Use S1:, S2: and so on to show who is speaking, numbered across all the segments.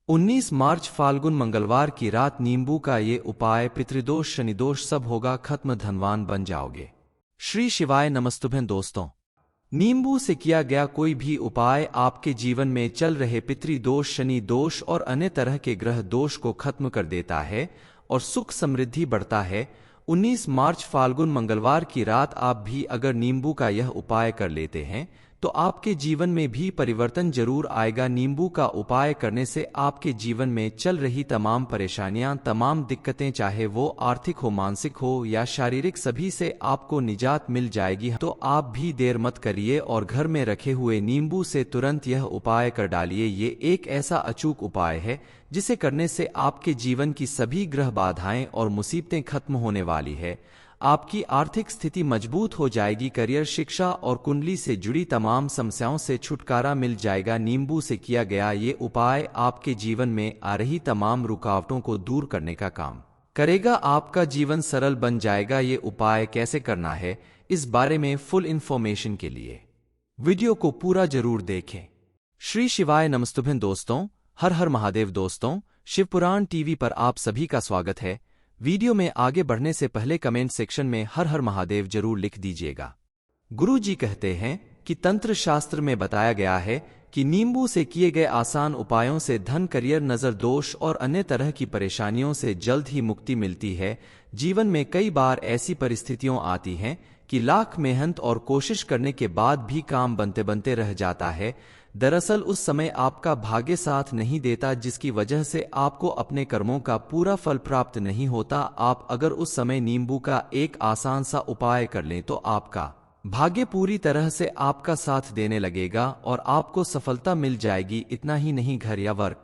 S1: 19 मार्च फाल्गुन मंगलवार की रात नींबू का ये उपाय पितृदोष शनिदोष सब होगा खत्म, धनवान बन जाओगे। श्री शिवाय नमस्तुभ्यं दोस्तों। नींबू से किया गया कोई भी उपाय आपके जीवन में चल रहे पितृदोष शनि दोष और अन्य तरह के ग्रह दोष को खत्म कर देता है और सुख समृद्धि बढ़ता है। 19 मार्च फाल्गुन मंगलवार की रात आप भी अगर नींबू का यह उपाय कर लेते हैं तो आपके जीवन में भी परिवर्तन जरूर आएगा। नींबू का उपाय करने से आपके जीवन में चल रही तमाम परेशानियां, तमाम दिक्कतें, चाहे वो आर्थिक हो, मानसिक हो या शारीरिक, सभी से आपको निजात मिल जाएगी। तो आप भी देर मत करिए और घर में रखे हुए नींबू से तुरंत यह उपाय कर डालिए। ये एक ऐसा अचूक उपाय है जिसे करने से आपके जीवन की सभी ग्रह बाधाएं और मुसीबतें खत्म होने वाली है। आपकी आर्थिक स्थिति मजबूत हो जाएगी, करियर, शिक्षा और कुंडली से जुड़ी तमाम समस्याओं से छुटकारा मिल जाएगा। नींबू से किया गया ये उपाय आपके जीवन में आ रही तमाम रुकावटों को दूर करने का काम करेगा। आपका जीवन सरल बन जाएगा। ये उपाय कैसे करना है, इस बारे में फुल इंफॉर्मेशन के लिए वीडियो को पूरा जरूर देखें। श्री शिवाय नमस्तुभ्यं दोस्तों। हर हर महादेव दोस्तों। शिवपुराण टीवी पर आप सभी का स्वागत है। वीडियो में आगे बढ़ने से पहले कमेंट सेक्शन में हर हर महादेव जरूर लिख दीजिएगा। गुरु जी कहते हैं कि तंत्र शास्त्र में बताया गया है कि नींबू से किए गए आसान उपायों से धन, करियर, नजर दोष और अन्य तरह की परेशानियों से जल्द ही मुक्ति मिलती है। जीवन में कई बार ऐसी परिस्थितियां आती हैं कि लाख मेहनत और कोशिश करने के बाद भी काम बनते बनते रह जाता है। दरअसल उस समय आपका भाग्य साथ नहीं देता, जिसकी वजह से आपको अपने कर्मों का पूरा फल प्राप्त नहीं होता। आप अगर उस समय नींबू का एक आसान सा उपाय कर लें तो आपका भाग्य पूरी तरह से आपका साथ देने लगेगा और आपको सफलता मिल जाएगी। इतना ही नहीं, घर या वर्क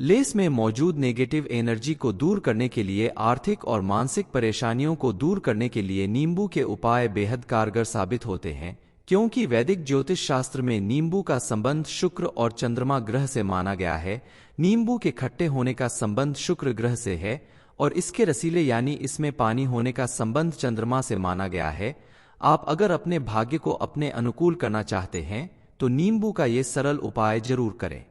S1: प्लेस में मौजूद नेगेटिव एनर्जी को दूर करने के लिए, आर्थिक और मानसिक परेशानियों को दूर करने के लिए नींबू के उपाय बेहद कारगर साबित होते हैं। क्योंकि वैदिक ज्योतिष शास्त्र में नींबू का संबंध शुक्र और चंद्रमा ग्रह से माना गया है। नींबू के खट्टे होने का संबंध शुक्र ग्रह से है और इसके रसीले यानी इसमें पानी होने का संबंध चंद्रमा से माना गया है। आप अगर अपने भाग्य को अपने अनुकूल करना चाहते हैं तो नींबू का ये सरल उपाय जरूर करें।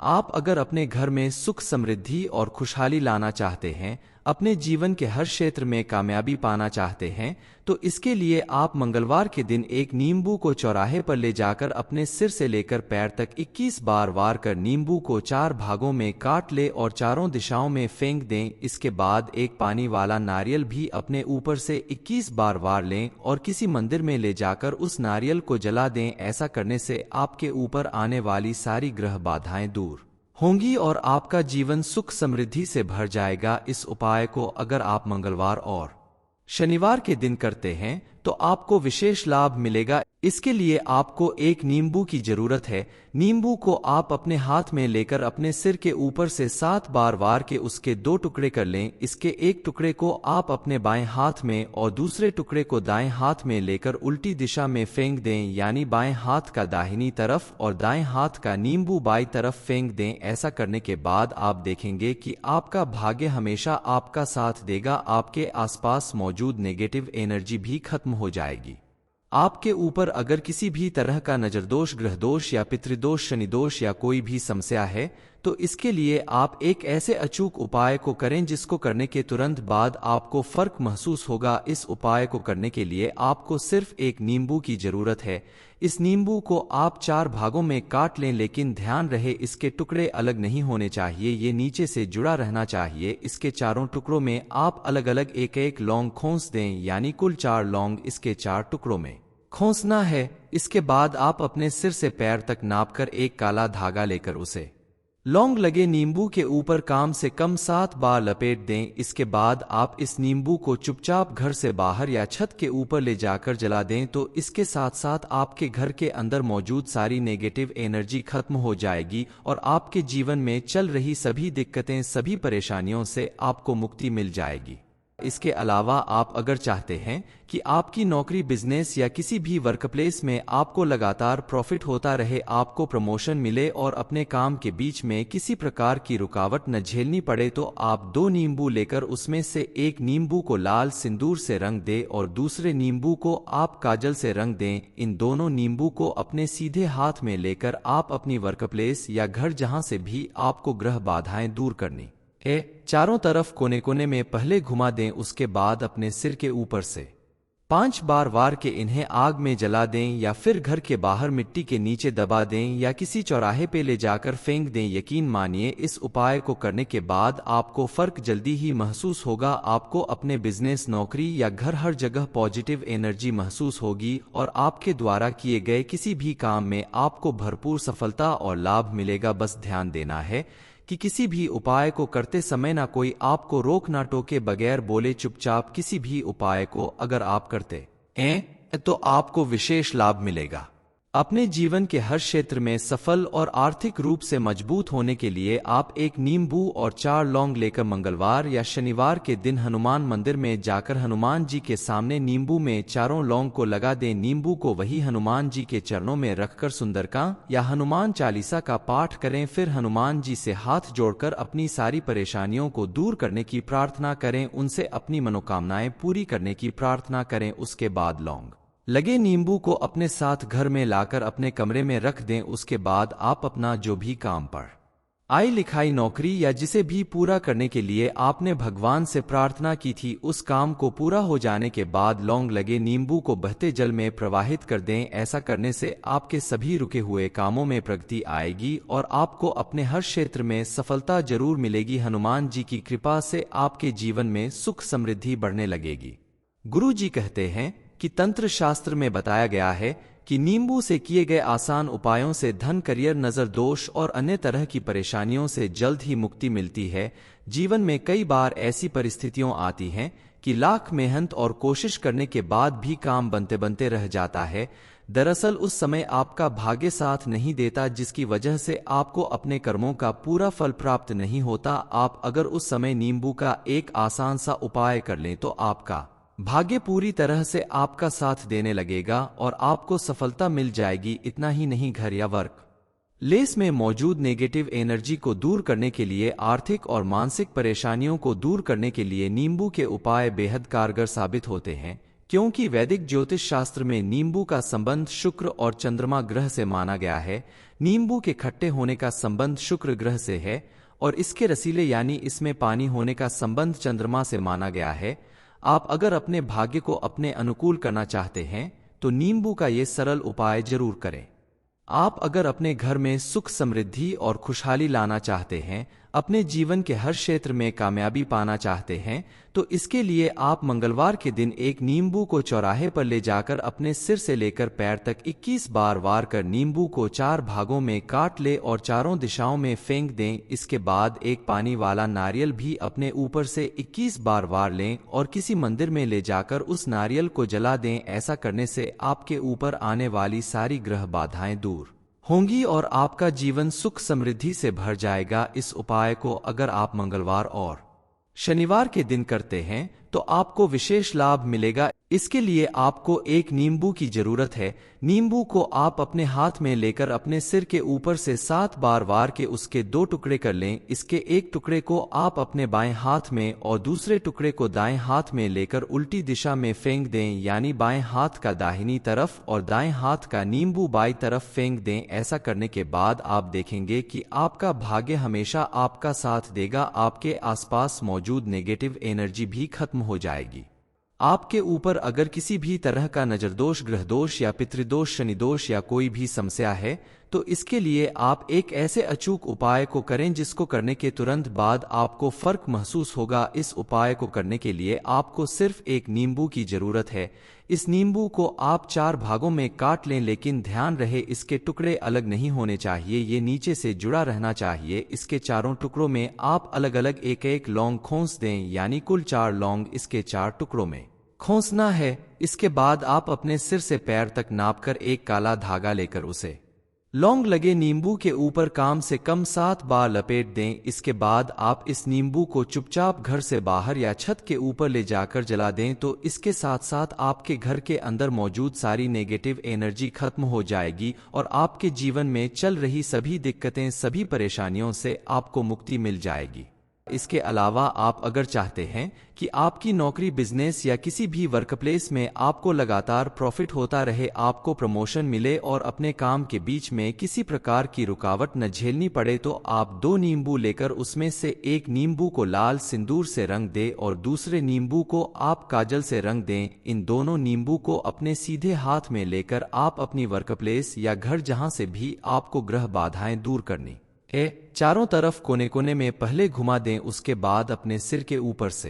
S1: आप अगर अपने घर में सुख, समृद्धि और खुशहाली लाना चाहते हैं, अपने जीवन के हर क्षेत्र में कामयाबी पाना चाहते हैं, तो इसके लिए आप मंगलवार के दिन एक नींबू को चौराहे पर ले जाकर अपने सिर से लेकर पैर तक 21 बार वार कर नींबू को 4 भागों में काट ले और चारों दिशाओं में फेंक दें। इसके बाद एक पानी वाला नारियल भी अपने ऊपर से 21 बार वार लें और किसी मंदिर में ले जाकर उस नारियल को जला दें। ऐसा करने से आपके ऊपर आने वाली सारी ग्रह बाधाएं दूर होंगी और आपका जीवन सुख समृद्धि से भर जाएगा। इस उपाय को अगर आप मंगलवार और शनिवार के दिन करते हैं तो आपको विशेष लाभ मिलेगा। इसके लिए आपको एक नींबू की जरूरत है। नींबू को आप अपने हाथ में लेकर अपने सिर के ऊपर से 7 बार वार के उसके 2 टुकड़े कर लें। इसके एक टुकड़े को आप अपने बाएं हाथ में और दूसरे टुकड़े को दाएं हाथ में लेकर उल्टी दिशा में फेंक दें, यानी बाएं हाथ का दाहिनी तरफ और दाएं हाथ का नींबू बाईं तरफ फेंक दें। ऐसा करने के बाद आप देखेंगे कि आपका भाग्य हमेशा आपका साथ देगा। आपके आसपास मौजूद नेगेटिव एनर्जी भी खत्म हो जाएगी। आपके ऊपर अगर किसी भी तरह का नजरदोष, ग्रह दोष या पितृदोष, शनिदोष या कोई भी समस्या है तो इसके लिए आप एक ऐसे अचूक उपाय को करें जिसको करने के तुरंत बाद आपको फर्क महसूस होगा। इस उपाय को करने के लिए आपको सिर्फ एक नींबू की जरूरत है। इस नींबू को आप 4 भागों में काट लें, लेकिन ध्यान रहे इसके टुकड़े अलग नहीं होने चाहिए, ये नीचे से जुड़ा रहना चाहिए। इसके चारों टुकड़ों में आप अलग अलग एक एक लौंग खोस दें, यानी कुल 4 लौंग इसके 4 टुकड़ों में खोसना है। इसके बाद आप अपने सिर से पैर तक नापकर एक काला धागा लेकर उसे लौंग लगे नींबू के ऊपर कम से कम 7 बार लपेट दें। इसके बाद आप इस नींबू को चुपचाप घर से बाहर या छत के ऊपर ले जाकर जला दें। तो इसके साथ साथ आपके घर के अंदर मौजूद सारी नेगेटिव एनर्जी खत्म हो जाएगी और आपके जीवन में चल रही सभी दिक्कतें, सभी परेशानियों से आपको मुक्ति मिल जाएगी। इसके अलावा आप अगर चाहते हैं कि आपकी नौकरी, बिजनेस या किसी भी वर्कप्लेस में आपको लगातार प्रॉफिट होता रहे, आपको प्रमोशन मिले और अपने काम के बीच में किसी प्रकार की रुकावट न झेलनी पड़े, तो आप 2 नींबू लेकर उसमें से एक नींबू को लाल सिंदूर से रंग दें और दूसरे नींबू को आप काजल से रंग दें। इन दोनों नींबू को अपने सीधे हाथ में लेकर आप अपनी वर्कप्लेस या घर, जहां से भी आपको ग्रह बाधाएं दूर करनी चारों तरफ कोने कोने में पहले घुमा दें। उसके बाद अपने सिर के ऊपर से 5 बार वार के इन्हें आग में जला दें या फिर घर के बाहर मिट्टी के नीचे दबा दें या किसी चौराहे पे ले जाकर फेंक दें। यकीन मानिए, इस उपाय को करने के बाद आपको फर्क जल्दी ही महसूस होगा। आपको अपने बिजनेस, नौकरी या घर, हर जगह पॉजिटिव एनर्जी महसूस होगी और आपके द्वारा किए गए किसी भी काम में आपको भरपूर सफलता और लाभ मिलेगा। बस ध्यान देना है कि किसी भी उपाय को करते समय ना कोई आपको रोक ना टोके, बगैर बोले चुपचाप किसी भी उपाय को अगर आप करते हैं तो आपको विशेष लाभ मिलेगा। अपने जीवन के हर क्षेत्र में सफल और आर्थिक रूप से मजबूत होने के लिए आप 1 नींबू और 4 लौंग लेकर मंगलवार या शनिवार के दिन हनुमान मंदिर में जाकर हनुमान जी के सामने नींबू में चारों लौंग को लगा दें। नींबू को वही हनुमान जी के चरणों में रखकर सुंदरकांड या हनुमान चालीसा का पाठ करें। फिर हनुमान जी से हाथ जोड़कर अपनी सारी परेशानियों को दूर करने की प्रार्थना करें, उनसे अपनी मनोकामनाएं पूरी करने की प्रार्थना करें। उसके बाद लौंग लगे नींबू को अपने साथ घर में लाकर अपने कमरे में रख दें। उसके बाद आप अपना जो भी काम, पढ़ाई लिखाई, नौकरी या जिसे भी पूरा करने के लिए आपने भगवान से प्रार्थना की थी, उस काम को पूरा हो जाने के बाद लौंग लगे नींबू को बहते जल में प्रवाहित कर दें। ऐसा करने से आपके सभी रुके हुए कामों में प्रगति आएगी और आपको अपने हर क्षेत्र में सफलता जरूर मिलेगी। हनुमान जी की कृपा से आपके जीवन में सुख समृद्धि बढ़ने लगेगी। गुरु जी कहते हैं कि तंत्र शास्त्र में बताया गया है कि नींबू से किए गए आसान उपायों से धन, करियर, नजर दोष और अन्य तरह की परेशानियों से जल्द ही मुक्ति मिलती है। जीवन में कई बार ऐसी परिस्थितियां आती हैं कि लाख मेहनत और कोशिश करने के बाद भी काम बनते बनते रह जाता है। दरअसल उस समय आपका भाग्य साथ नहीं देता, जिसकी वजह से आपको अपने कर्मों का पूरा फल प्राप्त नहीं होता। आप अगर उस समय नींबू का एक आसान सा उपाय कर लें तो आपका भाग्य पूरी तरह से आपका साथ देने लगेगा और आपको सफलता मिल जाएगी। इतना ही नहीं, घर या वर्क प्लेस में मौजूद नेगेटिव एनर्जी को दूर करने के लिए, आर्थिक और मानसिक परेशानियों को दूर करने के लिए नींबू के उपाय बेहद कारगर साबित होते हैं, क्योंकि वैदिक ज्योतिष शास्त्र में नींबू का संबंध शुक्र और चंद्रमा ग्रह से माना गया है। नींबू के खट्टे होने का संबंध शुक्र ग्रह से है और इसके रसीले यानी इसमें पानी होने का संबंध चंद्रमा से माना गया है। आप अगर अपने भाग्य को अपने अनुकूल करना चाहते हैं तो नींबू का ये सरल उपाय जरूर करें। आप अगर अपने घर में सुख, समृद्धि और खुशहाली लाना चाहते हैं, अपने जीवन के हर क्षेत्र में कामयाबी पाना चाहते हैं, तो इसके लिए आप मंगलवार के दिन 1 नींबू को चौराहे पर ले जाकर अपने सिर से लेकर पैर तक 21 बार वार कर नींबू को 4 भागों में काट ले और चारों दिशाओं में फेंक दें। इसके बाद 1 पानी वाला नारियल भी अपने ऊपर से 21 बार वार लें और किसी मंदिर में ले जाकर उस नारियल को जला दें। ऐसा करने से आपके ऊपर आने वाली सारी ग्रह बाधाएं दूर होंगी और आपका जीवन सुख समृद्धि से भर जाएगा। इस उपाय को अगर आप मंगलवार और शनिवार के दिन करते हैं तो आपको विशेष लाभ मिलेगा। इसके लिए आपको 1 नींबू की जरूरत है। नींबू को आप अपने हाथ में लेकर अपने सिर के ऊपर से 7 बार वार के उसके 2 टुकड़े कर लें। इसके एक टुकड़े को आप अपने बाएं हाथ में और दूसरे टुकड़े को दाएं हाथ में लेकर उल्टी दिशा में फेंक दें, यानी बाएं हाथ का दाहिनी तरफ और दाएं हाथ का नींबू बाईं तरफ फेंक दें। ऐसा करने के बाद आप देखेंगे कि आपका भाग्य हमेशा आपका साथ देगा। आपके आसपास मौजूद नेगेटिव एनर्जी भी खत्म हो जाएगी। आपके ऊपर अगर किसी भी तरह का नजरदोष, ग्रहदोष या पितृदोष, शनिदोष या कोई भी समस्या है तो इसके लिए आप एक ऐसे अचूक उपाय को करें जिसको करने के तुरंत बाद आपको फर्क महसूस होगा। इस उपाय को करने के लिए आपको सिर्फ 1 नींबू की जरूरत है। इस नींबू को आप 4 भागों में काट लें, लेकिन ध्यान रहे इसके टुकड़े अलग नहीं होने चाहिए, ये नीचे से जुड़ा रहना चाहिए। इसके चारों टुकड़ों में आप अलग अलग एक लौंग खोस दें, यानी कुल 4 लौंग इसके 4 टुकड़ों में खोसना है। इसके बाद आप अपने सिर से पैर तक नापकर एक काला धागा लेकर उसे लौंग लगे नींबू के ऊपर कम से कम 7 बार लपेट दें। इसके बाद आप इस नींबू को चुपचाप घर से बाहर या छत के ऊपर ले जाकर जला दें, तो इसके साथ साथ आपके घर के अंदर मौजूद सारी नेगेटिव एनर्जी खत्म हो जाएगी और आपके जीवन में चल रही सभी दिक्कतें, सभी परेशानियों से आपको मुक्ति मिल जाएगी। इसके अलावा आप अगर चाहते हैं कि आपकी नौकरी, बिजनेस या किसी भी वर्कप्लेस में आपको लगातार प्रॉफिट होता रहे, आपको प्रमोशन मिले और अपने काम के बीच में किसी प्रकार की रुकावट न झेलनी पड़े, तो आप 2 नींबू लेकर उसमें से एक नींबू को लाल सिंदूर से रंग दें और दूसरे नींबू को आप काजल से रंग दें। इन दोनों नींबू को अपने सीधे हाथ में लेकर आप अपनी वर्कप्लेस या घर, जहां से भी आपको ग्रह बाधाएं दूर करनी है, चारों तरफ कोने कोने में पहले घुमा दें। उसके बाद अपने सिर के ऊपर से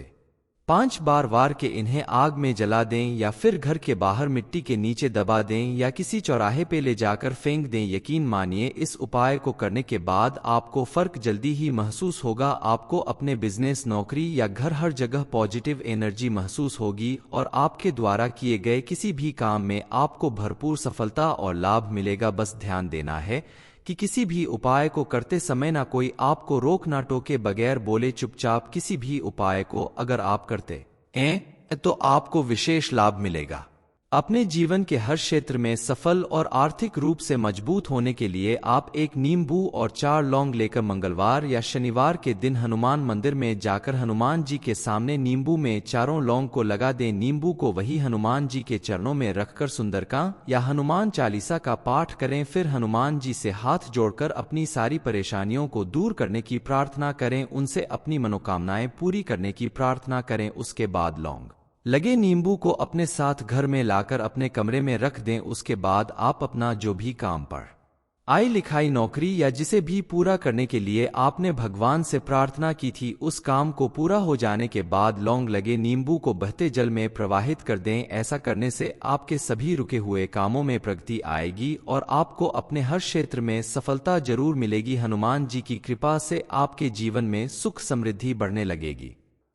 S1: 5 बार वार के इन्हें आग में जला दें या फिर घर के बाहर मिट्टी के नीचे दबा दें या किसी चौराहे पे ले जाकर फेंक दें। यकीन मानिए, इस उपाय को करने के बाद आपको फर्क जल्दी ही महसूस होगा। आपको अपने बिजनेस, नौकरी या घर, हर जगह पॉजिटिव एनर्जी महसूस होगी और आपके द्वारा किए गए किसी भी काम में आपको भरपूर सफलता और लाभ मिलेगा। बस ध्यान देना है कि किसी भी उपाय को करते समय ना कोई आपको रोक ना टोके, बगैर बोले चुपचाप किसी भी उपाय को अगर आप करते हैं तो आपको विशेष लाभ मिलेगा। अपने जीवन के हर क्षेत्र में सफल और आर्थिक रूप से मजबूत होने के लिए आप 1 नींबू और 4 लौंग लेकर मंगलवार या शनिवार के दिन हनुमान मंदिर में जाकर हनुमान जी के सामने नींबू में चारों लौंग को लगा दें। नींबू को वही हनुमान जी के चरणों में रखकर सुंदरकांड या हनुमान चालीसा का पाठ करें। फिर हनुमान जी से हाथ जोड़कर अपनी सारी परेशानियों को दूर करने की प्रार्थना करें, उनसे अपनी मनोकामनाएं पूरी करने की प्रार्थना करें। उसके बाद लौंग लगे नींबू को अपने साथ घर में लाकर अपने कमरे में रख दें। उसके बाद आप अपना जो भी काम, पढ़ाई लिखाई, नौकरी या जिसे भी पूरा करने के लिए आपने भगवान से प्रार्थना की थी, उस काम को पूरा हो जाने के बाद लौंग लगे नींबू को बहते जल में प्रवाहित कर दें। ऐसा करने से आपके सभी रुके हुए कामों में प्रगति आएगी और आपको अपने हर क्षेत्र में सफलता जरूर मिलेगी। हनुमान जी की कृपा से आपके जीवन में सुख समृद्धि बढ़ने लगेगी।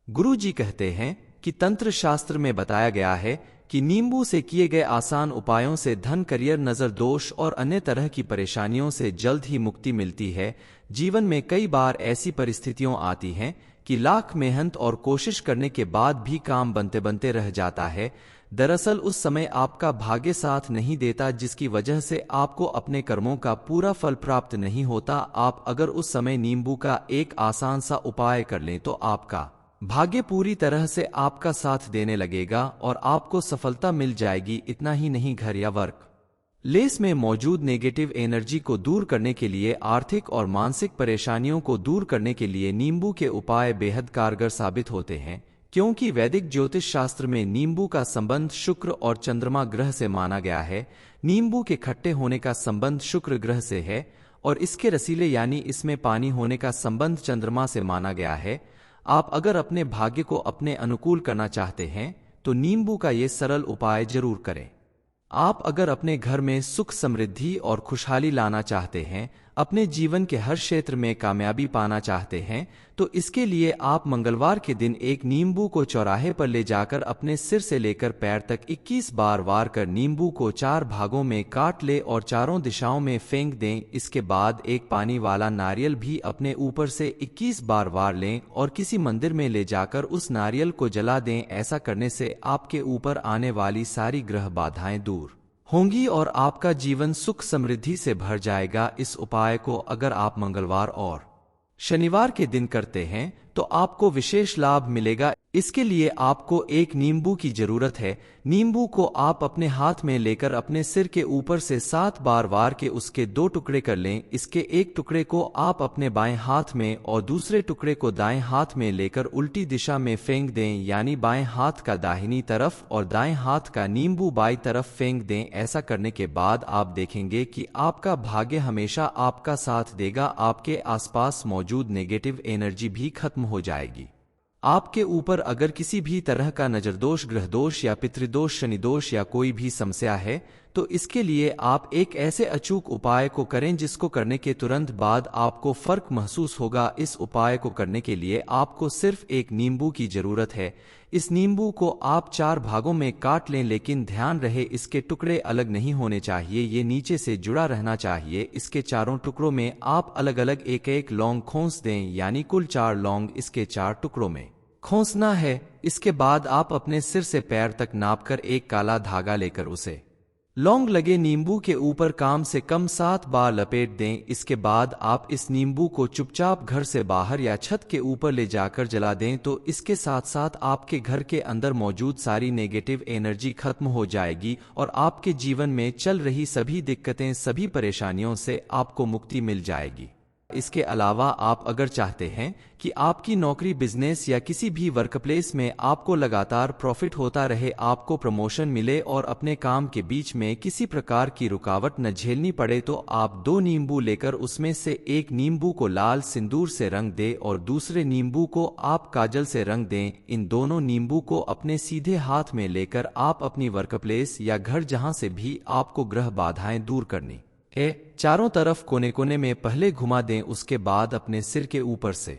S1: गुरु जी कहते हैं कि तंत्र शास्त्र में बताया गया है कि नींबू से किए गए आसान उपायों से धन, करियर, नजर दोष और अन्य तरह की परेशानियों से जल्द ही मुक्ति मिलती है। जीवन में कई बार ऐसी परिस्थितियां आती हैं कि लाख मेहनत और कोशिश करने के बाद भी काम बनते बनते रह जाता है। दरअसल उस समय आपका भाग्य साथ नहीं देता, जिसकी वजह से आपको अपने कर्मों का पूरा फल प्राप्त नहीं होता। आप अगर उस समय नींबू का एक आसान सा उपाय कर लें तो आपका भाग्य पूरी तरह से आपका साथ देने लगेगा और आपको सफलता मिल जाएगी। इतना ही नहीं, घर या वर्क प्लेस में मौजूद नेगेटिव एनर्जी को दूर करने के लिए, आर्थिक और मानसिक परेशानियों को दूर करने के लिए नींबू के उपाय बेहद कारगर साबित होते हैं, क्योंकि वैदिक ज्योतिष शास्त्र में नींबू का संबंध शुक्र और चंद्रमा ग्रह से माना गया है। नींबू के खट्टे होने का संबंध शुक्र ग्रह से है और इसके रसीले यानी इसमें पानी होने का संबंध चंद्रमा से माना गया है। आप अगर अपने भाग्य को अपने अनुकूल करना चाहते हैं तो नींबू का ये सरल उपाय जरूर करें। आप अगर अपने घर में सुख, समृद्धि और खुशहाली लाना चाहते हैं, अपने जीवन के हर क्षेत्र में कामयाबी पाना चाहते हैं, तो इसके लिए आप मंगलवार के दिन 1 नींबू को चौराहे पर ले जाकर अपने सिर से लेकर पैर तक 21 बार वार कर नींबू को 4 भागों में काट ले और चारों दिशाओं में फेंक दें। इसके बाद 1 पानी वाला नारियल भी अपने ऊपर से 21 बार वार लें और किसी मंदिर में ले जाकर उस नारियल को जला दें। ऐसा करने से आपके ऊपर आने वाली सारी ग्रह बाधाएं दूर होंगी और आपका जीवन सुख समृद्धि से भर जाएगा। इस उपाय को अगर आप मंगलवार और शनिवार के दिन करते हैं तो आपको विशेष लाभ मिलेगा। इसके लिए आपको 1 नींबू की जरूरत है। नींबू को आप अपने हाथ में लेकर अपने सिर के ऊपर से 7 बार वार के उसके 2 टुकड़े कर लें। इसके एक टुकड़े को आप अपने बाएं हाथ में और दूसरे टुकड़े को दाएं हाथ में लेकर उल्टी दिशा में फेंक दें, यानी बाएं हाथ का दाहिनी तरफ और दाएं हाथ का नींबू बाईं तरफ फेंक दें। ऐसा करने के बाद आप देखेंगे कि आपका भाग्य हमेशा आपका साथ देगा। आपके आसपास मौजूद नेगेटिव एनर्जी भी खत्म हो जाएगी। आपके ऊपर अगर किसी भी तरह का नजर दोष, ग्रह दोष या पितृदोष, शनि दोष या कोई भी समस्या है तो इसके लिए आप एक ऐसे अचूक उपाय को करें जिसको करने के तुरंत बाद आपको फर्क महसूस होगा। इस उपाय को करने के लिए आपको सिर्फ एक नींबू की जरूरत है। इस नींबू को आप 4 भागों में काट लें, लेकिन ध्यान रहे इसके टुकड़े अलग नहीं होने चाहिए, ये नीचे से जुड़ा रहना चाहिए। इसके चारों टुकड़ों में आप अलग अलग एक एक लौंग खोस दें, यानी कुल 4 लौंग इसके 4 टुकड़ों में खोसना है। इसके बाद आप अपने सिर से पैर तक नापकर एक काला धागा लेकर उसे लौंग लगे नींबू के ऊपर कम से कम 7 बार लपेट दें। इसके बाद आप इस नींबू को चुपचाप घर से बाहर या छत के ऊपर ले जाकर जला दें, तो इसके साथ साथ आपके घर के अंदर मौजूद सारी नेगेटिव एनर्जी खत्म हो जाएगी और आपके जीवन में चल रही सभी दिक्कतें, सभी परेशानियों से आपको मुक्ति मिल जाएगी। इसके अलावा आप अगर चाहते हैं कि आपकी नौकरी, बिजनेस या किसी भी वर्कप्लेस में आपको लगातार प्रॉफिट होता रहे, आपको प्रमोशन मिले और अपने काम के बीच में किसी प्रकार की रुकावट न झेलनी पड़े, तो आप 2 नींबू लेकर उसमें से एक नींबू को लाल सिंदूर से रंग दें और दूसरे नींबू को आप काजल से रंग दें। इन दोनों नींबू को अपने सीधे हाथ में लेकर आप अपनी वर्कप्लेस या घर, जहां से भी आपको ग्रह बाधाएं दूर करनी चारों तरफ कोने कोने में पहले घुमा दें। उसके बाद अपने सिर के ऊपर से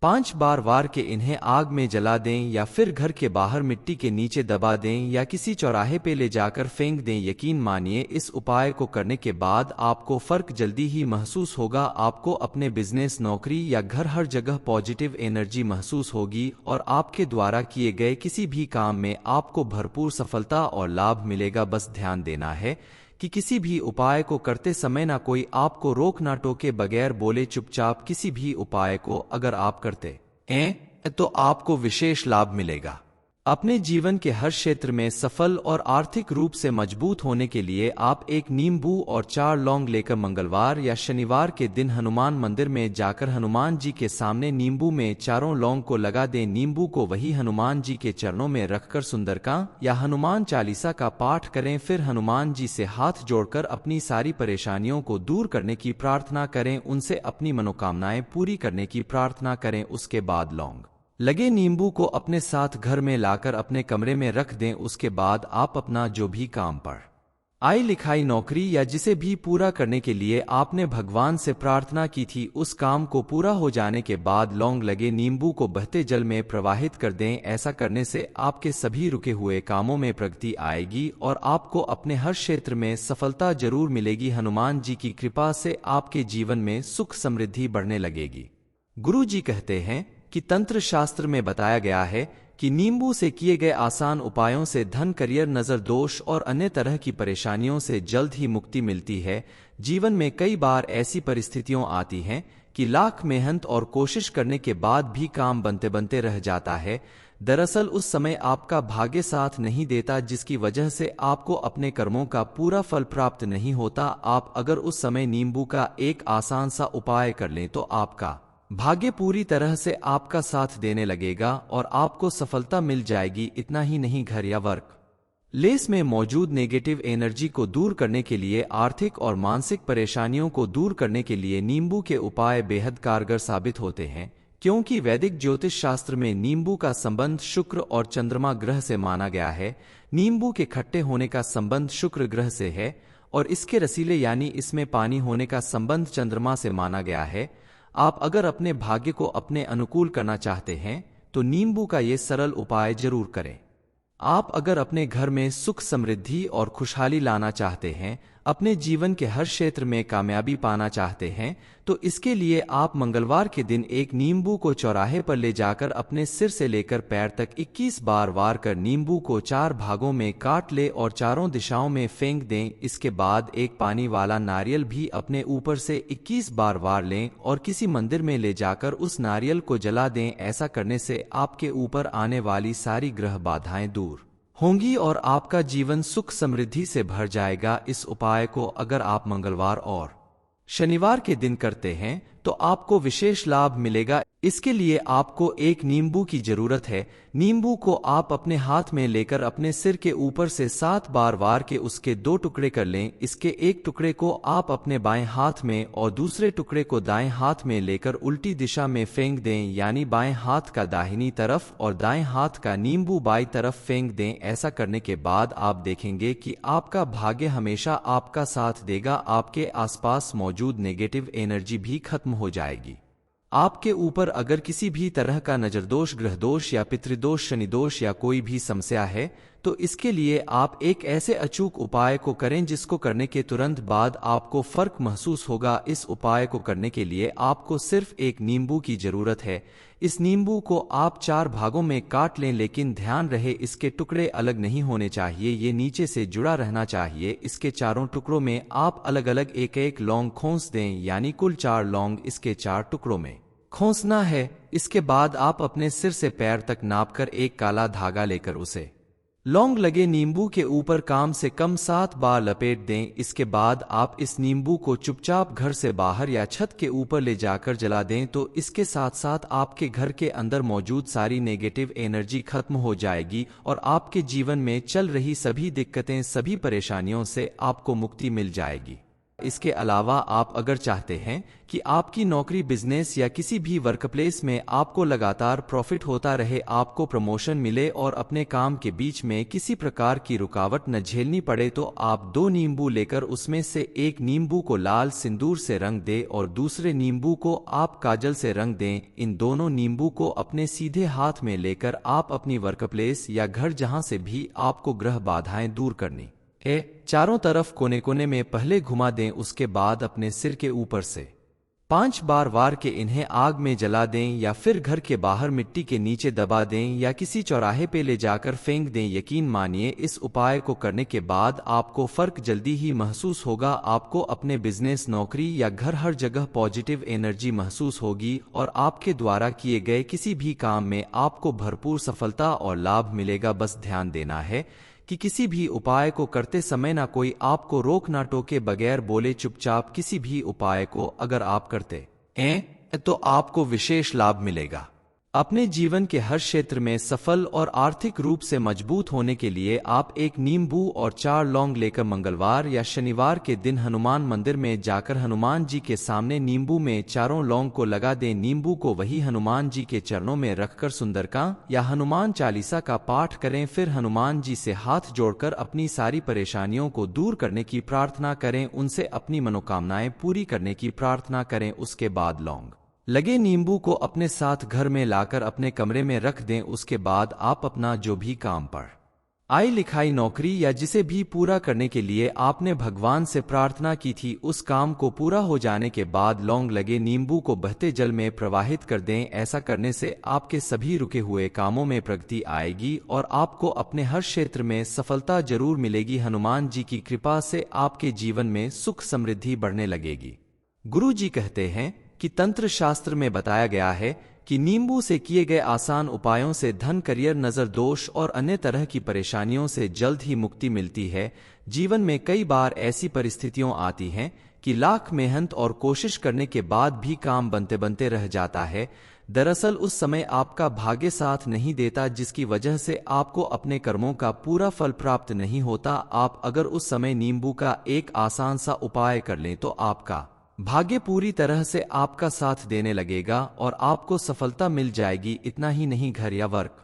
S1: 5 बार वार के इन्हें आग में जला दें या फिर घर के बाहर मिट्टी के नीचे दबा दें या किसी चौराहे पे ले जाकर फेंक दें। यकीन मानिए, इस उपाय को करने के बाद आपको फर्क जल्दी ही महसूस होगा। आपको अपने बिजनेस, नौकरी या घर, हर जगह पॉजिटिव एनर्जी महसूस होगी और आपके द्वारा किए गए किसी भी काम में आपको भरपूर सफलता और लाभ मिलेगा। बस ध्यान देना है कि किसी भी उपाय को करते समय ना कोई आपको रोक ना टोके, बगैर बोले चुपचाप किसी भी उपाय को अगर आप करते हैं तो आपको विशेष लाभ मिलेगा। अपने जीवन के हर क्षेत्र में सफल और आर्थिक रूप से मजबूत होने के लिए आप एक नींबू और 4 लौंग लेकर मंगलवार या शनिवार के दिन हनुमान मंदिर में जाकर हनुमान जी के सामने नींबू में चारों लौंग को लगा दें। नींबू को वही हनुमान जी के चरणों में रखकर सुंदरकांड या हनुमान चालीसा का पाठ करें। फिर हनुमान जी से हाथ जोड़कर अपनी सारी परेशानियों को दूर करने की प्रार्थना करें, उनसे अपनी मनोकामनाएं पूरी करने की प्रार्थना करें। उसके बाद लौंग लगे नींबू को अपने साथ घर में लाकर अपने कमरे में रख दें। उसके बाद आप अपना जो भी काम, पढ़ाई लिखाई, नौकरी या जिसे भी पूरा करने के लिए आपने भगवान से प्रार्थना की थी, उस काम को पूरा हो जाने के बाद लौंग लगे नींबू को बहते जल में प्रवाहित कर दें। ऐसा करने से आपके सभी रुके हुए कामों में प्रगति आएगी और आपको अपने हर क्षेत्र में सफलता जरूर मिलेगी। हनुमान जी की कृपा से आपके जीवन में सुख समृद्धि बढ़ने लगेगी। गुरु जी कहते हैं कि तंत्र शास्त्र में बताया गया है कि नींबू से किए गए आसान उपायों से धन, करियर, नजर दोष और अन्य तरह की परेशानियों से जल्द ही मुक्ति मिलती है। जीवन में कई बार ऐसी परिस्थितियां आती हैं कि लाख मेहनत और कोशिश करने के बाद भी काम बनते बनते रह जाता है। दरअसल उस समय आपका भाग्य साथ नहीं देता, जिसकी वजह से आपको अपने कर्मों का पूरा फल प्राप्त नहीं होता। आप अगर उस समय नींबू का एक आसान सा उपाय कर लें तो आपका भाग्य पूरी तरह से आपका साथ देने लगेगा और आपको सफलता मिल जाएगी। इतना ही नहीं, घर या वर्क प्लेस में मौजूद नेगेटिव एनर्जी को दूर करने के लिए, आर्थिक और मानसिक परेशानियों को दूर करने के लिए नींबू के उपाय बेहद कारगर साबित होते हैं, क्योंकि वैदिक ज्योतिष शास्त्र में नींबू का संबंध शुक्र और चंद्रमा ग्रह से माना गया है। नींबू के खट्टे होने का संबंध शुक्र ग्रह से है और इसके रसीले यानी इसमें पानी होने का संबंध चंद्रमा से माना गया है। आप अगर अपने भाग्य को अपने अनुकूल करना चाहते हैं तो नींबू का ये सरल उपाय जरूर करें। आप अगर अपने घर में सुख, समृद्धि और खुशहाली लाना चाहते हैं, अपने जीवन के हर क्षेत्र में कामयाबी पाना चाहते हैं, तो इसके लिए आप मंगलवार के दिन एक नींबू को चौराहे पर ले जाकर अपने सिर से लेकर पैर तक 21 बार वार कर नींबू को 4 भागों में काट ले और चारों दिशाओं में फेंक दें। इसके बाद एक पानी वाला नारियल भी अपने ऊपर से 21 बार वार लें और किसी मंदिर में ले जाकर उस नारियल को जला दें। ऐसा करने से आपके ऊपर आने वाली सारी ग्रह बाधाएं दूर होंगी और आपका जीवन सुख समृद्धि से भर जाएगा। इस उपाय को अगर आप मंगलवार और शनिवार के दिन करते हैं तो आपको विशेष लाभ मिलेगा। इसके लिए आपको एक नींबू की जरूरत है। नींबू को आप अपने हाथ में लेकर अपने सिर के ऊपर से 7 बार वार के उसके 2 टुकड़े कर लें। इसके एक टुकड़े को आप अपने बाएं हाथ में और दूसरे टुकड़े को दाएं हाथ में लेकर उल्टी दिशा में फेंक दें, यानी बाएं हाथ का दाहिनी तरफ और दाएं हाथ का नींबू बाईं तरफ फेंक दें। ऐसा करने के बाद आप देखेंगे कि आपका भाग्य हमेशा आपका साथ देगा। आपके आसपास मौजूद नेगेटिव एनर्जी भी खत्म हो जाएगी। आपके ऊपर अगर किसी भी तरह का नजरदोष, ग्रहदोष या पितृदोष, शनिदोष या कोई भी समस्या है, तो इसके लिए आप एक ऐसे अचूक उपाय को करें जिसको करने के तुरंत बाद आपको फर्क महसूस होगा। इस उपाय को करने के लिए आपको सिर्फ एक नींबू की जरूरत है। इस नींबू को आप 4 भागों में काट लें, लेकिन ध्यान रहे इसके टुकड़े अलग नहीं होने चाहिए, ये नीचे से जुड़ा रहना चाहिए। इसके चारों टुकड़ों में आप अलग अलग एक एक लौंग खोस दें, यानी कुल 4 लौंग इसके 4 टुकड़ों में खोसना है। इसके बाद आप अपने सिर से पैर तक नापकर एक काला धागा लेकर उसे लौंग लगे नींबू के ऊपर कम से कम 7 बार लपेट दें। इसके बाद आप इस नींबू को चुपचाप घर से बाहर या छत के ऊपर ले जाकर जला दें, तो इसके साथ साथ आपके घर के अंदर मौजूद सारी नेगेटिव एनर्जी खत्म हो जाएगी और आपके जीवन में चल रही सभी दिक्कतें, सभी परेशानियों से आपको मुक्ति मिल जाएगी। इसके अलावा आप अगर चाहते हैं कि आपकी नौकरी, बिजनेस या किसी भी वर्कप्लेस में आपको लगातार प्रॉफिट होता रहे, आपको प्रमोशन मिले और अपने काम के बीच में किसी प्रकार की रुकावट न झेलनी पड़े, तो आप 2 नींबू लेकर उसमें से एक नींबू को लाल सिंदूर से रंग दें और दूसरे नींबू को आप काजल से रंग दें। इन दोनों नींबू को अपने सीधे हाथ में लेकर आप अपनी वर्कप्लेस या घर, जहां से भी आपको ग्रह बाधाएं दूर करनी चारों तरफ कोने कोने में पहले घुमा दें। उसके बाद अपने सिर के ऊपर से 5 बार वार के इन्हें आग में जला दें या फिर घर के बाहर मिट्टी के नीचे दबा दें या किसी चौराहे पे ले जाकर फेंक दें। यकीन मानिए, इस उपाय को करने के बाद आपको फर्क जल्दी ही महसूस होगा। आपको अपने बिजनेस, नौकरी या घर, हर जगह पॉजिटिव एनर्जी महसूस होगी और आपके द्वारा किए गए किसी भी काम में आपको भरपूर सफलता और लाभ मिलेगा। बस ध्यान देना है कि किसी भी उपाय को करते समय ना कोई आपको रोक ना टोके, बगैर बोले चुपचाप किसी भी उपाय को अगर आप करते हैं तो आपको विशेष लाभ मिलेगा। अपने जीवन के हर क्षेत्र में सफल और आर्थिक रूप से मजबूत होने के लिए आप एक नींबू और 4 लौंग लेकर मंगलवार या शनिवार के दिन हनुमान मंदिर में जाकर हनुमान जी के सामने नींबू में चारों लौंग को लगा दें। नींबू को वही हनुमान जी के चरणों में रखकर सुंदरकांड या हनुमान चालीसा का पाठ करें। फिर हनुमान जी से हाथ जोड़कर अपनी सारी परेशानियों को दूर करने की प्रार्थना करें, उनसे अपनी मनोकामनाएं पूरी करने की प्रार्थना करें। उसके बाद लौंग लगे नींबू को अपने साथ घर में लाकर अपने कमरे में रख दें। उसके बाद आप अपना जो भी काम, पढ़ाई लिखाई, नौकरी या जिसे भी पूरा करने के लिए आपने भगवान से प्रार्थना की थी, उस काम को पूरा हो जाने के बाद लौंग लगे नींबू को बहते जल में प्रवाहित कर दें। ऐसा करने से आपके सभी रुके हुए कामों में प्रगति आएगी और आपको अपने हर क्षेत्र में सफलता जरूर मिलेगी। हनुमान जी की कृपा से आपके जीवन में सुख समृद्धि बढ़ने लगेगी। गुरु जी कहते हैं कि तंत्र शास्त्र में बताया गया है कि नींबू से किए गए आसान उपायों से धन, करियर, नजर दोष और अन्य तरह की परेशानियों से जल्द ही मुक्ति मिलती है। जीवन में कई बार ऐसी परिस्थितियां आती हैं कि लाख मेहनत और कोशिश करने के बाद भी काम बनते बनते रह जाता है। दरअसल उस समय आपका भाग्य साथ नहीं देता, जिसकी वजह से आपको अपने कर्मों का पूरा फल प्राप्त नहीं होता। आप अगर उस समय नींबू का एक आसान सा उपाय कर लें तो आपका भाग्य पूरी तरह से आपका साथ देने लगेगा और आपको सफलता मिल जाएगी। इतना ही नहीं, घर या वर्क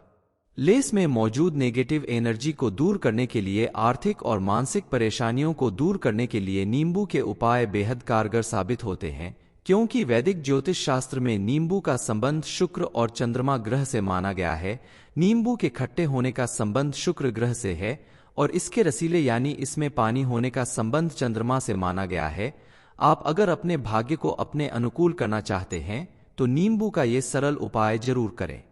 S1: प्लेस में मौजूद नेगेटिव एनर्जी को दूर करने के लिए, आर्थिक और मानसिक परेशानियों को दूर करने के लिए नींबू के उपाय बेहद कारगर साबित होते हैं, क्योंकि वैदिक ज्योतिष शास्त्र में नींबू का संबंध शुक्र और चंद्रमा ग्रह से माना गया है। नींबू के खट्टे होने का संबंध शुक्र ग्रह से है और इसके रसीले यानी इसमें पानी होने का संबंध चंद्रमा से माना गया है। आप अगर अपने भाग्य को अपने अनुकूल करना चाहते हैं तो नींबू का ये सरल उपाय जरूर करें।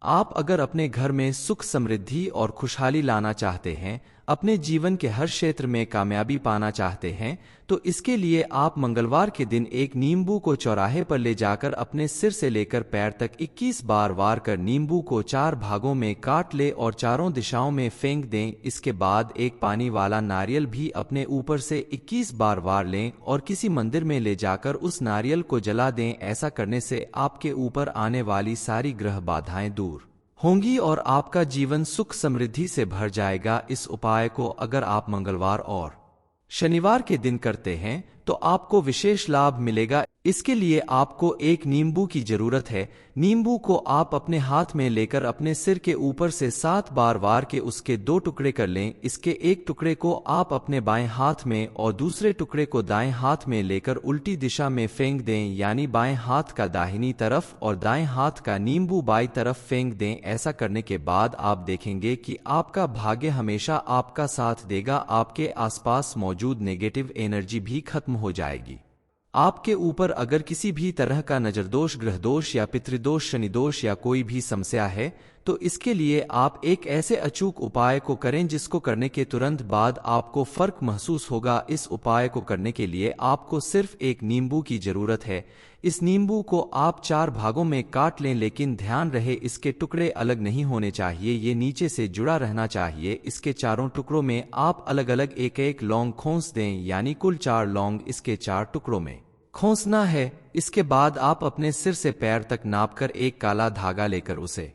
S1: आप अगर अपने घर में सुख, समृद्धि और खुशहाली लाना चाहते हैं, अपने जीवन के हर क्षेत्र में कामयाबी पाना चाहते हैं, तो इसके लिए आप मंगलवार के दिन एक नींबू को चौराहे पर ले जाकर अपने सिर से लेकर पैर तक 21 बार वार कर नींबू को 4 भागों में काट ले और चारों दिशाओं में फेंक दें। इसके बाद एक पानी वाला नारियल भी अपने ऊपर से 21 बार वार लें और किसी मंदिर में ले जाकर उस नारियल को जला दें। ऐसा करने से आपके ऊपर आने वाली सारी ग्रह बाधाएं दूर होंगी और आपका जीवन सुख समृद्धि से भर जाएगा। इस उपाय को अगर आप मंगलवार और शनिवार के दिन करते हैं तो आपको विशेष लाभ मिलेगा। इसके लिए आपको एक नींबू की जरूरत है। नींबू को आप अपने हाथ में लेकर अपने सिर के ऊपर से 7 बार वार के उसके 2 टुकड़े कर लें। इसके एक टुकड़े को आप अपने बाएं हाथ में और दूसरे टुकड़े को दाएं हाथ में लेकर उल्टी दिशा में फेंक दें, यानी बाएं हाथ का दाहिनी तरफ और दाएं हाथ का नींबू बाईं तरफ फेंक दें। ऐसा करने के बाद आप देखेंगे कि आपका भाग्य हमेशा आपका साथ देगा। आपके आसपास मौजूद नेगेटिव एनर्जी भी खत्म हो जाएगी। आपके ऊपर अगर किसी भी तरह का नजर दोष, ग्रह दोष या पितृदोष, शनि दोष या कोई भी समस्या है तो इसके लिए आप एक ऐसे अचूक उपाय को करें जिसको करने के तुरंत बाद आपको फर्क महसूस होगा। इस उपाय को करने के लिए आपको सिर्फ एक नींबू की जरूरत है। इस नींबू को आप 4 भागों में काट लें, लेकिन ध्यान रहे इसके टुकड़े अलग नहीं होने चाहिए, ये नीचे से जुड़ा रहना चाहिए। इसके चारों टुकड़ों में आप अलग अलग एक एक लौंग खोस दें, यानी कुल 4 लौंग इसके 4 टुकड़ों में खोसना है। इसके बाद आप अपने सिर से पैर तक नापकर एक काला धागा लेकर उसे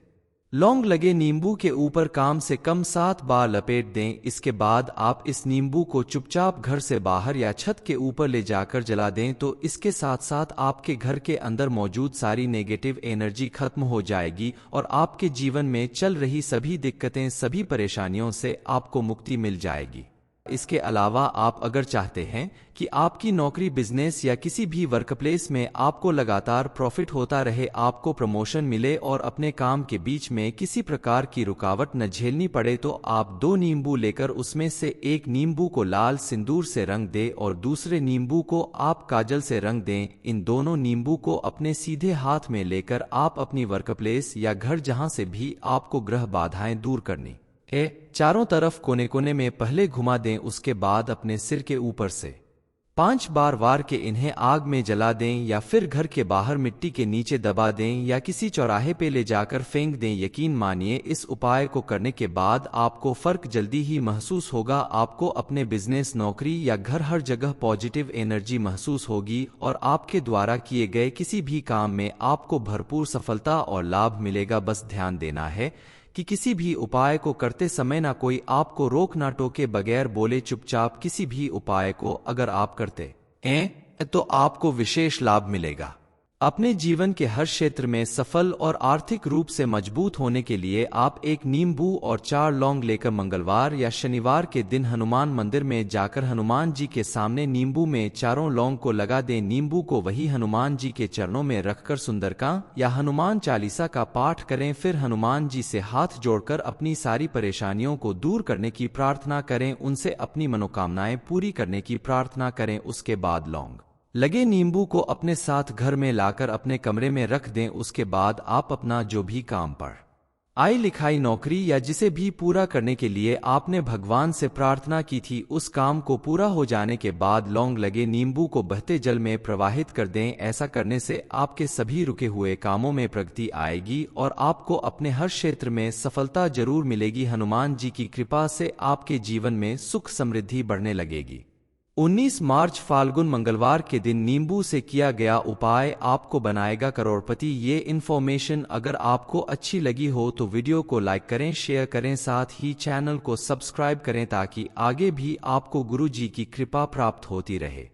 S1: लौंग लगे नींबू के ऊपर कम से कम 7 बार लपेट दें। इसके बाद आप इस नींबू को चुपचाप घर से बाहर या छत के ऊपर ले जाकर जला दें, तो इसके साथ साथ आपके घर के अंदर मौजूद सारी नेगेटिव एनर्जी खत्म हो जाएगी और आपके जीवन में चल रही सभी दिक्कतें, सभी परेशानियों से आपको मुक्ति मिल जाएगी। इसके अलावा आप अगर चाहते हैं कि आपकी नौकरी, बिजनेस या किसी भी वर्कप्लेस में आपको लगातार प्रॉफिट होता रहे, आपको प्रमोशन मिले और अपने काम के बीच में किसी प्रकार की रुकावट न झेलनी पड़े, तो आप 2 नींबू लेकर उसमें से एक नींबू को लाल सिंदूर से रंग दें और दूसरे नींबू को आप काजल से रंग दें। इन दोनों नींबू को अपने सीधे हाथ में लेकर आप अपनी वर्कप्लेस या घर, जहां से भी आपको ग्रह बाधाएं दूर करनी चारों तरफ कोने कोने में पहले घुमा दें। उसके बाद अपने सिर के ऊपर से 5 बार वार के इन्हें आग में जला दें या फिर घर के बाहर मिट्टी के नीचे दबा दें या किसी चौराहे पे ले जाकर फेंक दें। यकीन मानिए, इस उपाय को करने के बाद आपको फर्क जल्दी ही महसूस होगा। आपको अपने बिजनेस, नौकरी या घर, हर जगह पॉजिटिव एनर्जी महसूस होगी और आपके द्वारा किए गए किसी भी काम में आपको भरपूर सफलता और लाभ मिलेगा। बस ध्यान देना है कि किसी भी उपाय को करते समय ना कोई आपको रोक ना टोके, बगैर बोले चुपचाप किसी भी उपाय को अगर आप करते हैं तो आपको विशेष लाभ मिलेगा। अपने जीवन के हर क्षेत्र में सफल और आर्थिक रूप से मजबूत होने के लिए आप एक नींबू और 4 लौंग लेकर मंगलवार या शनिवार के दिन हनुमान मंदिर में जाकर हनुमान जी के सामने नींबू में चारों लौंग को लगा दें। नींबू को वही हनुमान जी के चरणों में रखकर सुंदरकांड या हनुमान चालीसा का पाठ करें। फिर हनुमान जी से हाथ जोड़कर अपनी सारी परेशानियों को दूर करने की प्रार्थना करें, उनसे अपनी मनोकामनाएं पूरी करने की प्रार्थना करें। उसके बाद लौंग लगे नींबू को अपने साथ घर में लाकर अपने कमरे में रख दें। उसके बाद आप अपना जो भी काम, पढ़ाई लिखाई, नौकरी या जिसे भी पूरा करने के लिए आपने भगवान से प्रार्थना की थी, उस काम को पूरा हो जाने के बाद लौंग लगे नींबू को बहते जल में प्रवाहित कर दें। ऐसा करने से आपके सभी रुके हुए कामों में प्रगति आएगी और आपको अपने हर क्षेत्र में सफलता जरूर मिलेगी। हनुमान जी की कृपा से आपके जीवन में सुख समृद्धि बढ़ने लगेगी। 19 मार्च फाल्गुन मंगलवार के दिन नींबू से किया गया उपाय आपको बनाएगा करोड़पति। ये इन्फॉर्मेशन अगर आपको अच्छी लगी हो तो वीडियो को लाइक करें, शेयर करें, साथ ही चैनल को सब्सक्राइब करें ताकि आगे भी आपको गुरु जी की कृपा प्राप्त होती रहे।